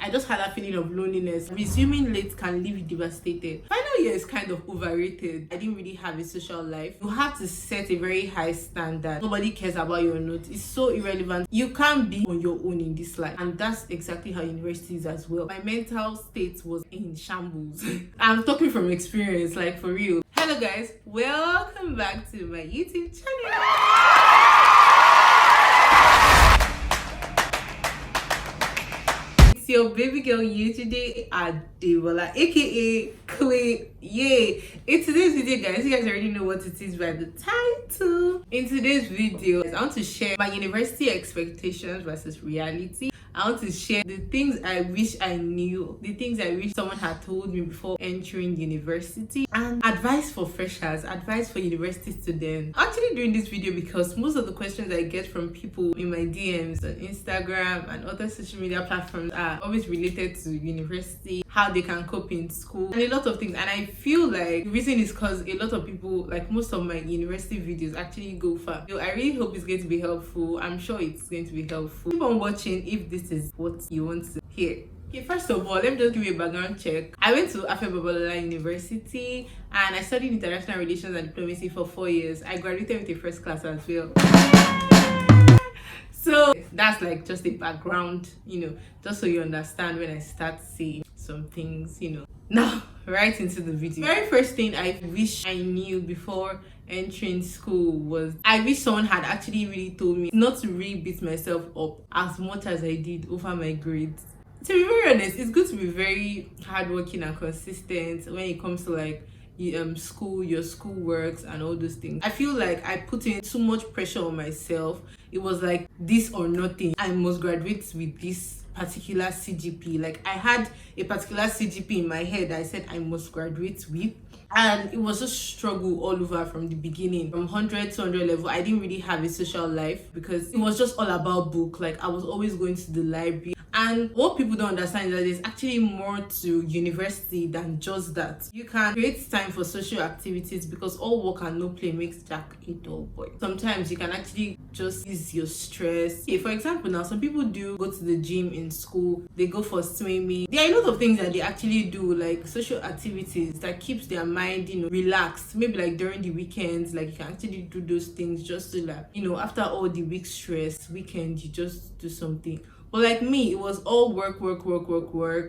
I just had that feeling of loneliness. Resuming late can leave you devastated. Final year is kind of overrated. I didn't really have a social life. You have to set a very high standard. Nobody cares about your notes. It's so irrelevant. You can't be on your own in this life, and that's exactly how university is as well. My mental state was in shambles. I'm talking from experience, like for real. Hello guys, welcome back to my YouTube channel. Your baby girl Yejide Adebola, aka Queen. Yay! In today's video, guys, you guys already know what it is by the title. In today's video, I want to share my university expectations versus reality. I want to share the things I wish I knew, the things I wish someone had told me before entering university, and advice for freshers, advice for university students. I'm actually doing this video because most of the questions I get from people in my DMs on Instagram and other social media platforms are always related to university, how they can cope in school, and a lot of things. And I feel like the reason is because a lot of people, like most of my university videos, actually go far. So I really hope it's going to be helpful. I'm sure it's going to be helpful. Keep on watching if this is what you want to hear. Okay, first of all, let me just give you a background check. I went to Adebola University and I studied international relations and diplomacy for 4 years. I graduated with a first class as well. So that's like just a background, just so you understand when I start saying some things, Now, right into the video. Very first thing I wish I knew before entering school was I wish someone had actually really told me not to really beat myself up as much as I did over my grades. To be very honest, it's good to be very hardworking and consistent when it comes to like school, your school works and all those things. I feel like I put in too much pressure on myself. It was like this or nothing. I must graduate with this particular CGP. Like I had a particular CGP in my head I said I must graduate with, and it was just struggle all over from the beginning. From 100 to 100 level, I didn't really have a social life because it was just all about book. Like I was always going to the library. And what people don't understand is that there's actually more to university than just that. You can create time for social activities because all work and no play makes Jack a dull boy. Sometimes you can actually just ease your stress. Okay, for example, now some people do go to the gym in school, they go for swimming. There are a lot of things that they actually do, like social activities that keeps their mind, relaxed. Maybe like during the weekends, like you can actually do those things just to like, after all the week stress, weekend, you just do something. But like me, it was all work.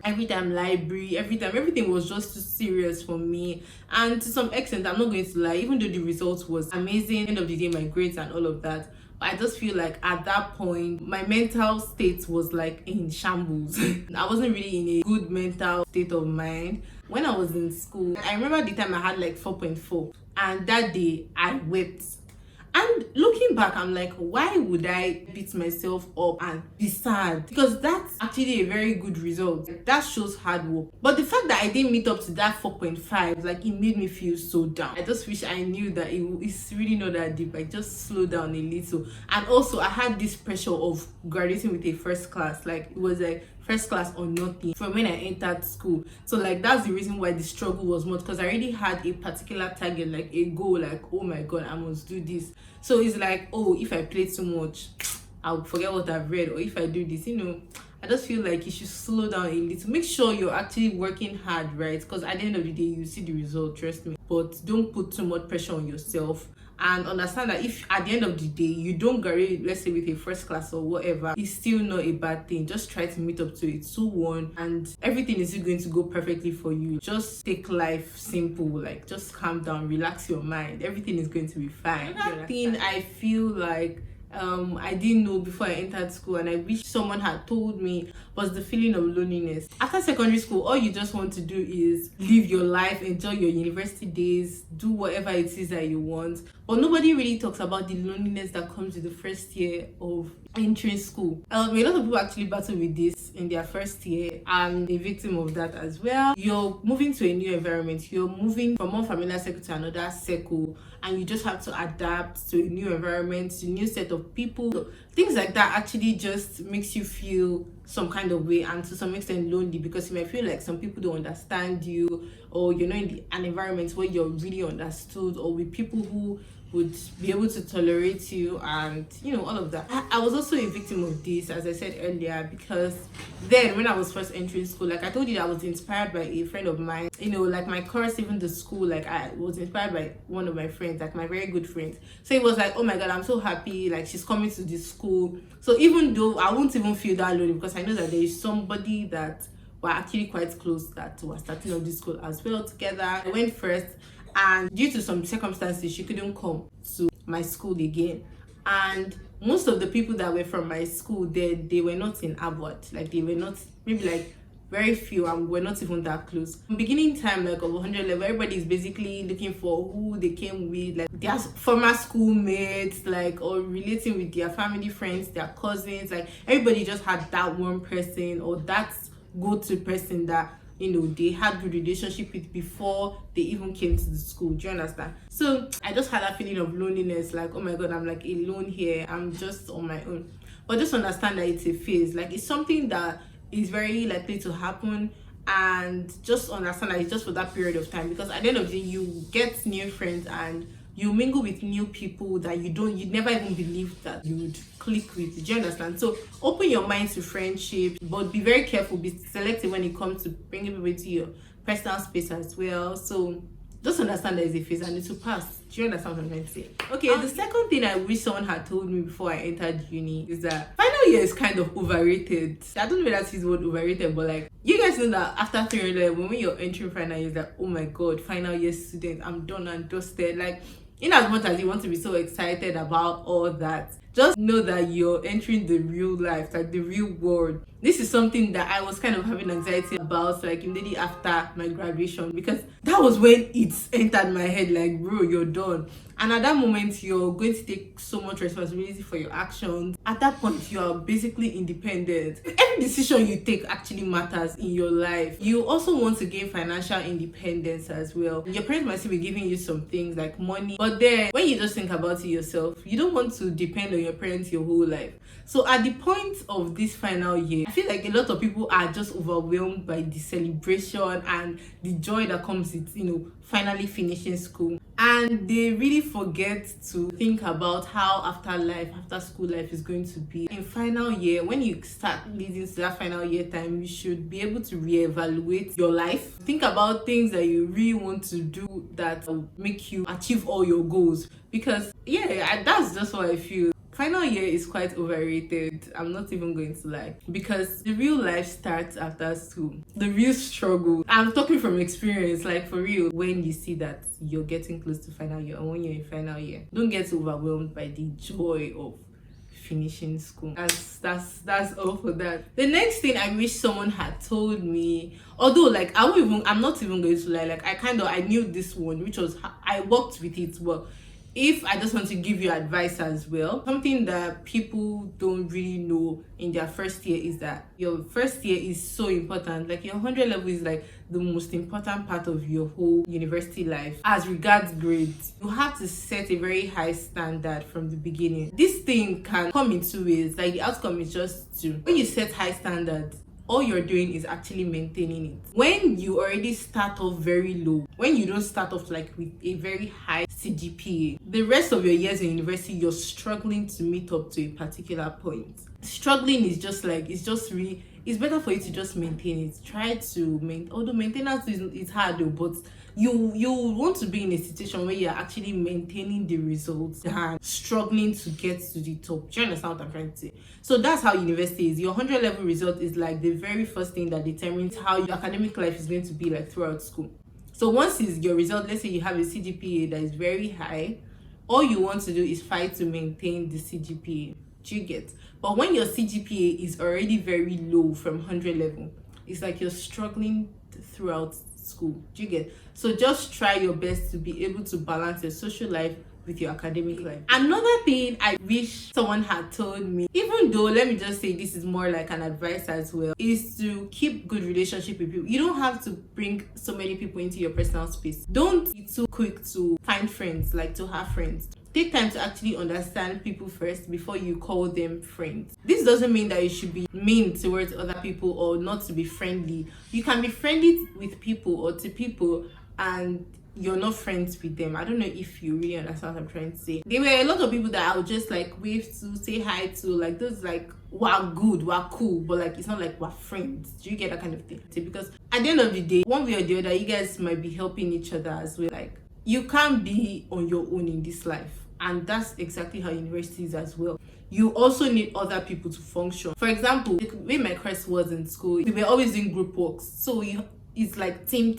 Every time library, everything was just too serious for me. And to some extent, I'm not going to lie, even though the results was amazing, end of the day, my grades and all of that, but I just feel like at that point, my mental state was like in shambles. I wasn't really in a good mental state of mind. When I was in school, I remember the time I had like 4.4, and that day I wept. And looking back, I'm like, why would I beat myself up and be sad? Because that's actually a very good result. That shows hard work. But the fact that I didn't meet up to that 4.5, like it made me feel so down. I just wish I knew that it's really not that deep. I just slow down a little. And also I had this pressure of graduating with a first class. Like it was like first class or nothing from when I entered school. So like that's the reason why the struggle was much, because I already had a particular target, like a goal, like oh my god, I must do this. So it's like, oh, if I play too much, I'll forget what I've read, or if I do this, I just feel like you should slow down a little. Make sure you're actually working hard, right? Because at the end of the day, you see the result, trust me. But don't put too much pressure on yourself. And understand that if at the end of the day you don't graduate, let's say with a first class or whatever, it's still not a bad thing. Just try to meet up to it 2-1 and everything is still going to go perfectly for you. Just take life simple, like just calm down, relax your mind, everything is going to be fine. Another thing I feel like I didn't know before I entered school, and I wish someone had told me, was the feeling of loneliness. After secondary school, all you just want to do is live your life, enjoy your university days, do whatever it is that you want. But nobody really talks about the loneliness that comes with the first year of entering school. A lot of people actually battle with this in their first year. I'm a victim of that as well. You're moving to a new environment, you're moving from one familiar circle to another circle, and you just have to adapt to a new environment, to a new set of people. So things like that actually just makes you feel some kind of way, and to some extent lonely, because you might feel like some people don't understand you, or you're not in an environment where you're really understood, or with people who would be able to tolerate you, and all of that. I was also a victim of this, as I said earlier, because then when I was first entering school, like I told you, I was inspired by a friend of mine. Like my course, even the school, like I was inspired by one of my friends, like my very good friends. So it was like, oh my god, I'm so happy, like she's coming to this school. So even though I won't even feel that lonely, because I know that there is somebody that we're actually quite close that was starting off this school as well together. I went first, and due to some circumstances she couldn't come to my school again, and most of the people that were from my school, they were not in ABUAD. Like they were not, maybe like very few, and we're not even that close. Beginning time, like of 100 level, everybody is basically looking for who they came with, like their former schoolmates, like, or relating with their family friends, their cousins. Like everybody just had that one person or that go-to person that they had good relationship with before they even came to the school. Do you understand? So I just had that feeling of loneliness, like, oh my god, I'm like alone here, I'm just on my own. But just understand that it's a phase, like it's something that is very likely to happen, and just understand that it's just for that period of time, because at the end of the day you get new friends and you mingle with new people that you'd never even believe that you would click with. Do you understand? So open your mind to friendship, but be very careful, be selective when it comes to bringing people into your personal space as well. So just understand that it's a phase and it will pass. Do you understand what I'm trying to say? Okay, the second thing I wish someone had told me before I entered uni is that final year is kind of overrated. I don't know whether that's his word, overrated, but like, you guys know that after 300 when you're entering final year, like, oh my god, final year student, I'm done and dusted. Like, in as much as you want to be so excited about all that, just know that you're entering the real life, like the real world. This is something that I was kind of having anxiety about, like immediately after my graduation, because that was when it entered my head, like, bro, you're done. And at that moment, you're going to take so much responsibility for your actions. At that point, you are basically independent. Every decision you take actually matters in your life. You also want to gain financial independence as well. Your parents might still be giving you some things like money, but then when you just think about it yourself, you don't want to depend on your parents your whole life. So at the point of this final year, I feel like a lot of people are just overwhelmed by the celebration and the joy that comes with, finally finishing school. And they really forget to think about how after school life is going to be. In final year, when you start leading to that final year time, you should be able to reevaluate your life. Think about things that you really want to do that will make you achieve all your goals. Because that's just what I feel. Final year is quite overrated. I'm not even going to lie, because the real life starts after school. The real struggle, I'm talking from experience, like for real, when you see that you're getting close to final year, or when you're in final year, don't get overwhelmed by the joy of finishing school. That's all for that. The next thing I wish someone had told me, although like I'm not even going to lie, like I knew this one, which was I worked with it, but if I just want to give you advice as well, something that people don't really know in their first year is that your first year is so important. Like your 100 level is like the most important part of your whole university life. As regards grades, you have to set a very high standard from the beginning. This thing can come in two ways. Like the outcome is just two. When you set high standards, all you're doing is actually maintaining it. When you already start off very low, when you don't start off like with a very high CGPA, the rest of your years in university, you're struggling to meet up to a particular point. Struggling is just like, it's better for you to just maintain it. Try to maintain, although maintenance is hard though, but you want to be in a situation where you're actually maintaining the results and struggling to get to the top. Do you understand what I'm trying to say? So that's how university is. Your 100 level result is like the very first thing that determines how your academic life is going to be like throughout school. So once is your result, let's say you have a CGPA that is very high, all you want to do is fight to maintain the CGPA. Do you get? But when your CGPA is already very low from 100 level, it's like you're struggling throughout school. Do you get? So just try your best to be able to balance your social life with your academic life. Another thing I wish someone had told me, even though let me just say this is more like an advice as well, is to keep good relationship with people. You don't have to bring so many people into your personal space. Don't be too quick to find friends, like to have friends. Take time to actually understand people first before you call them friends. This doesn't mean that you should be mean towards other people or not to be friendly. You can be friendly with people or to people and you're not friends with them. I don't know if you really understand what I'm trying to say. There were a lot of people that I would just like wave to, say hi to, like those like we're good, we're cool, but like it's not like we're friends. Do you get that kind of thing? Because at the end of the day, one way or the other, you guys might be helping each other as well. Like you can't be on your own in this life, and that's exactly how university is as well. You also need other people to function. For example, the way my course was in school, we were always doing group works, so it's like team.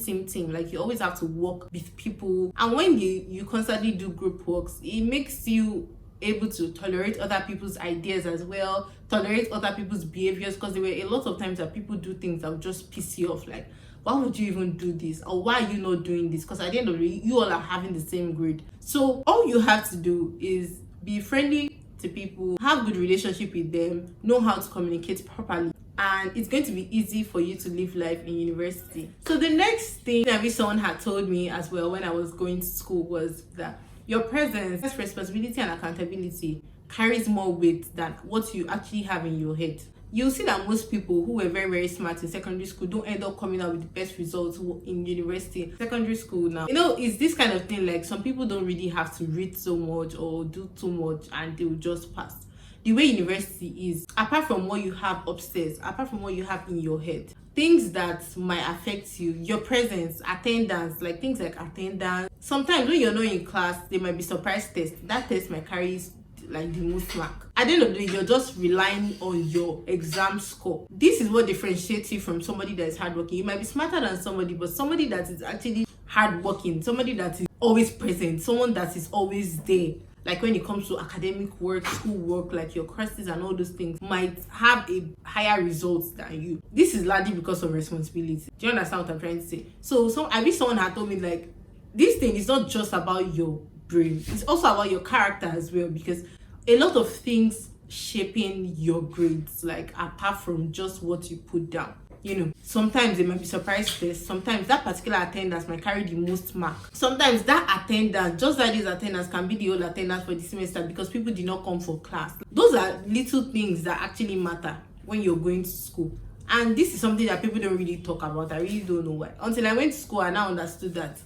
Like you always have to work with people, and when you constantly do group works, it makes you able to tolerate other people's ideas as well, tolerate other people's behaviors, because there were a lot of times that people do things that would just piss you off, like why would you even do this, or why are you not doing this? Because at the end of the day, you all are having the same grade. So all you have to do is be friendly to people, have good relationship with them, know how to communicate properly, and it's going to be easy for you to live life in university. So the next thing that someone had told me as well when I was going to school was that your presence, responsibility and accountability carries more weight than what you actually have in your head. You'll see that most people who were very smart in secondary school don't end up coming out with the best results in university. Secondary school now, it's this kind of thing, like some people don't really have to read so much or do too much and they will just pass. The way university is, apart from what you have upstairs, apart from what you have in your head, things that might affect you, your presence, attendance, like things like attendance. Sometimes when you're not in class, there might be surprise tests. That test might carry like the most mark. At the end of the day, you're just relying on your exam score. This is what differentiates you from somebody that is hardworking. You might be smarter than somebody, but somebody that is actually hardworking, somebody that is always present, someone that is always there, like when it comes to academic work, school work, like your courses and all those things, might have a higher results than you. This is largely because of responsibility. Do you understand what I'm trying to say? So I wish someone had told me, like, this thing is not just about your brain, it's also about your character as well, because a lot of things shaping your grades, like apart from just what you put down. Sometimes it might be surprise tests. Sometimes that particular attendance might carry the most mark. Sometimes that attendance, just like this attendance, can be the whole attendance for the semester because people did not come for class. Those are little things that actually matter when you're going to school. And this is something that people don't really talk about. I really don't know why. Until I went to school and I understood that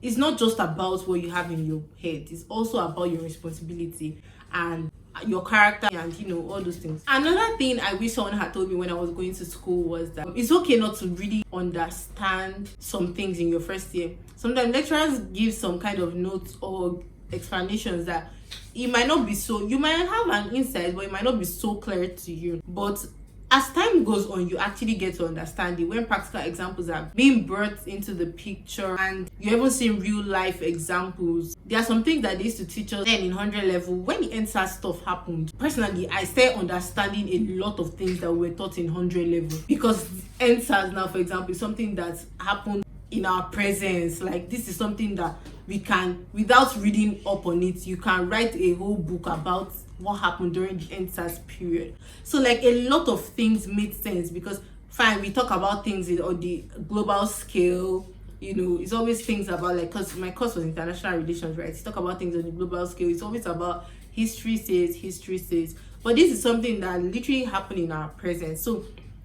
it's not just about what you have in your head. It's also about your responsibility and your character and all those things. Another thing I wish someone had told me when I was going to school was that it's okay not to really understand some things in your first year. Sometimes lecturers give some kind of notes or explanations that it might not be so, you might have an insight, but it might not be so clear to you. But as time goes on, you actually get to understand it when practical examples are being brought into the picture and you're even seeing real life examples. There are some things that they used to teach us then in 100 level. When the NSAS stuff happened, personally, I started understanding a lot of things that were taught in 100 level, because NSAS now, for example, is something that happened in our presence. Like, this is something that we can, without reading up on it, you can write a whole book about what happened during the NSAS period. So like a lot of things made sense, because fine, we talk about things on the global scale, it's always things about, like, because my course was international relations, right? You talk about things on the global scale, it's always about history says, but this is something that literally happened in our present. So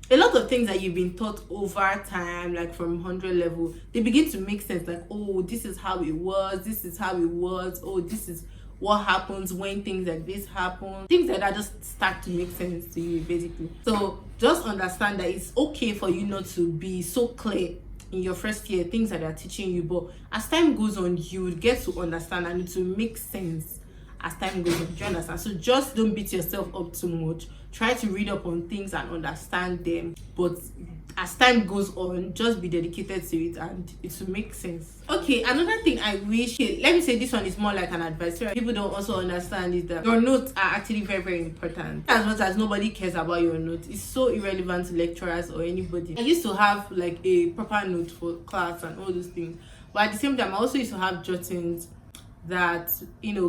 a lot of things that you've been taught over time, like from 100 level, they begin to make sense. Like, oh, this is how it was, oh, this is what happens when things like this happen. Things like that just start to make sense to you, basically. So just understand that it's okay for you not to be so clear in your first year, things that they're teaching you, but as time goes on, you will get to understand and it will make sense as time goes on. Do you understand? So just don't beat yourself up too much. Try to read up on things and understand them, but as time goes on, just be dedicated to it and it will make sense. Okay, another thing I wish, let me say this one is more like an advice. People don't also understand is that your notes are actually very important. As much as nobody cares about your notes, it's so irrelevant to lecturers or anybody. I used to have like a proper note for class and all those things, but at the same time I also used to have jottings that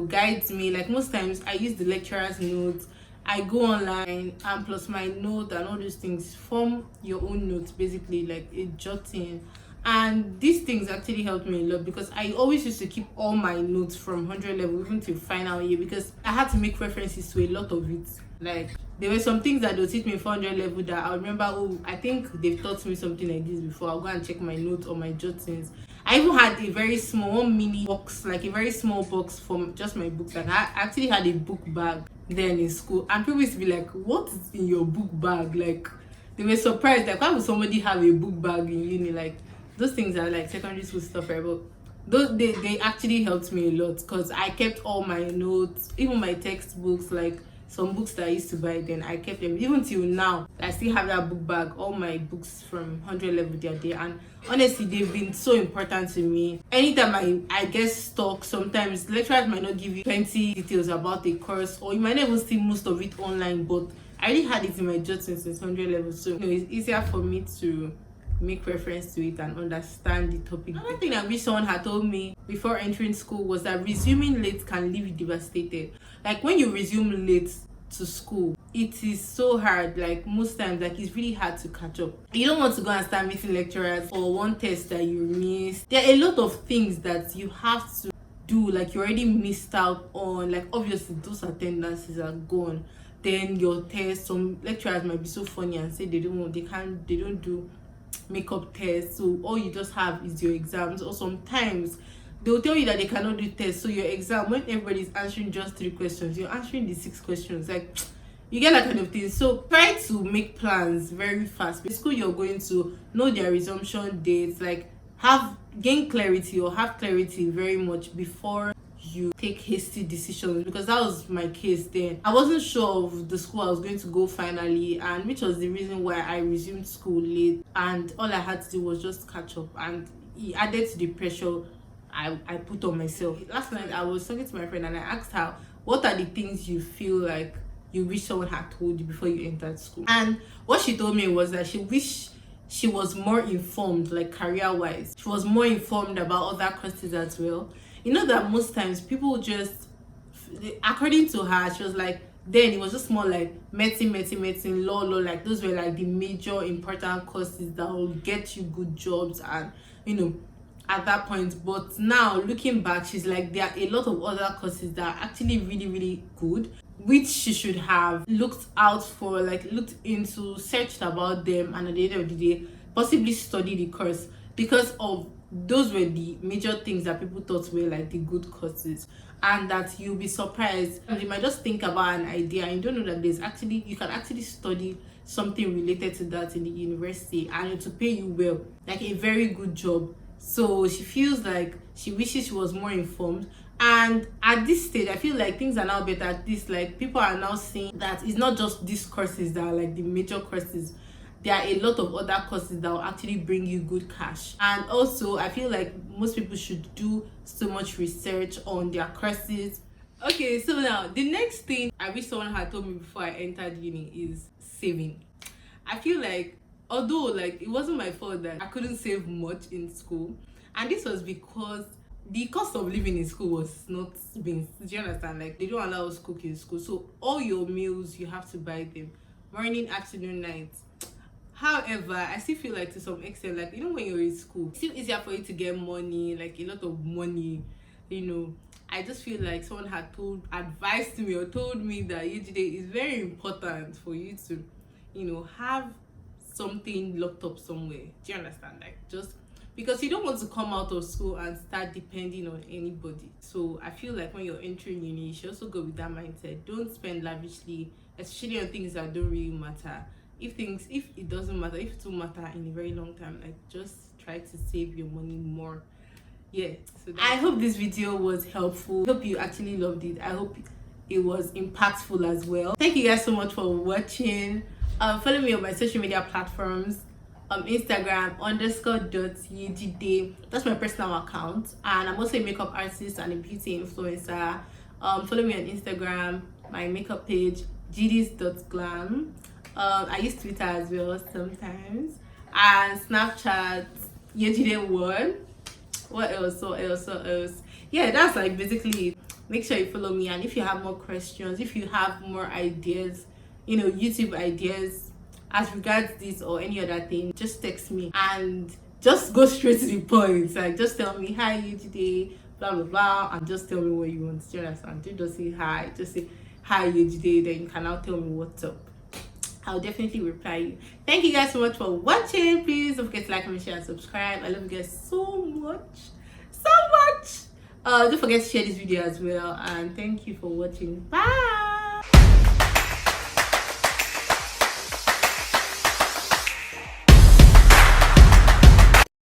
guides me. Like most times I use the lecturer's notes, I go online, and plus my note and all those things form your own notes, basically like a jotting. And these things actually helped me a lot, because I always used to keep all my notes from 100 level even till final year, because I had to make references to a lot of it. Like there were some things that they'll teach me 400 level that I remember, oh, I think they've taught me something like this before. I'll go and check my notes or my jottings, I even had a very small mini box, like a very small box from just my books. Like I actually had a book bag then in school, and people used to be like, what is in your book bag? Like they were surprised, like why would somebody have a book bag in uni? Like those things are like secondary school stuff, right? But those they actually helped me a lot, because I kept all my notes, even my textbooks, like some books that I used to buy then, I kept them even till now. I still have that book bag, all my books from 100 level they are there, and honestly they've been so important to me. Anytime I get stuck, sometimes lecturers might not give you plenty details about a course, or you might not even see most of it online, but I already had it in my jottings since 100 level, so it's easier for me to make reference to it and understand the topic. Another thing I wish someone had told me before entering school was that resuming late can leave you devastated. Like when you resume late to school, it is so hard. Like most times, like it's really hard to catch up. You don't want to go and start meeting lecturers or one test that you missed. There are a lot of things that you have to do, like you already missed out on. Like obviously those attendances are gone. Then your test, some lecturers might be so funny and say they don't do makeup tests, so all you just have is your exams. Or sometimes they'll tell you that they cannot do tests, so your exam, when everybody's answering just 3 questions, you're answering the 6 questions. Like you get that kind of thing. So try to make plans very fast. The school you're going to, know their resumption dates, like gain clarity or have clarity very much before you take hasty decisions, because that was my case then. I wasn't sure of the school I was going to go finally, and which was the reason why I resumed school late, and all I had to do was just catch up, and it added to the pressure I put on myself. Last night I was talking to my friend and I asked her, what are the things you feel like you wish someone had told you before you entered school? And what she told me was that she wished she was more informed, like career-wise. She was more informed about other courses as well. You know that most times people just, according to her, she was like, then it was just more like medicine, law, like those were like the major important courses that will get you good jobs, and at that point. But now looking back, she's like, there are a lot of other courses that are actually really, really good, which she should have looked out for, like looked into, searched about them, and at the end of the day possibly study the course, because of those were the major things that people thought were like the good courses. And that you'll be surprised, and you might just think about an idea and you don't know that you can actually study something related to that in the university, and it will pay you well, like a very good job. So she feels like she wishes she was more informed. And at this stage I feel like things are now better. At this, like people are now seeing that it's not just these courses that are like the major courses. There are a lot of other courses that will actually bring you good cash. And also I feel like most people should do so much research on their courses. Okay, so now the next thing I wish someone had told me before I entered uni is saving. I feel like, although like it wasn't my fault that I couldn't save much in school, and this was because the cost of living in school was not being, do you understand? Like they don't allow us cook in school, so all your meals you have to buy them, morning, afternoon, night. However, I still feel like to some extent, like when you're in school, it's still easier for you to get money, like a lot of money. I just feel like someone had advised me or told me that Yejide is very important for you to have something locked up somewhere. Do you understand? Like just because you don't want to come out of school and start depending on anybody. So I feel like when you're entering uni, you should also go with that mindset. Don't spend lavishly, especially on things that don't really matter. If it doesn't matter, if it will matter in a very long time, like just try to save your money more. Yeah, so I hope this video was helpful. I hope you actually loved it. I hope it was impactful as well. Thank you guys so much for watching. Follow me on my social media platforms. Instagram _.yejide. That's my personal account, and I'm also a makeup artist and a beauty influencer. Follow me on Instagram, my makeup page gds.glam. I use Twitter as well sometimes, and Snapchat Yejide1. What else? Yeah, that's like basically it. Make sure you follow me, and if you have more questions, if you have more ideas, YouTube ideas as regards this or any other thing, just text me and just go straight to the point. Like just tell me, hi Yejide, blah blah blah, and just tell me what you want. Do you understand? Don't just say hi, just say hi Yejide, then you can now tell me what's up. I'll definitely reply you. Thank you guys so much for watching. Please don't forget to like, comment, share, and subscribe. I love you guys so much. So much. Don't forget to share this video as well. And thank you for watching. Bye.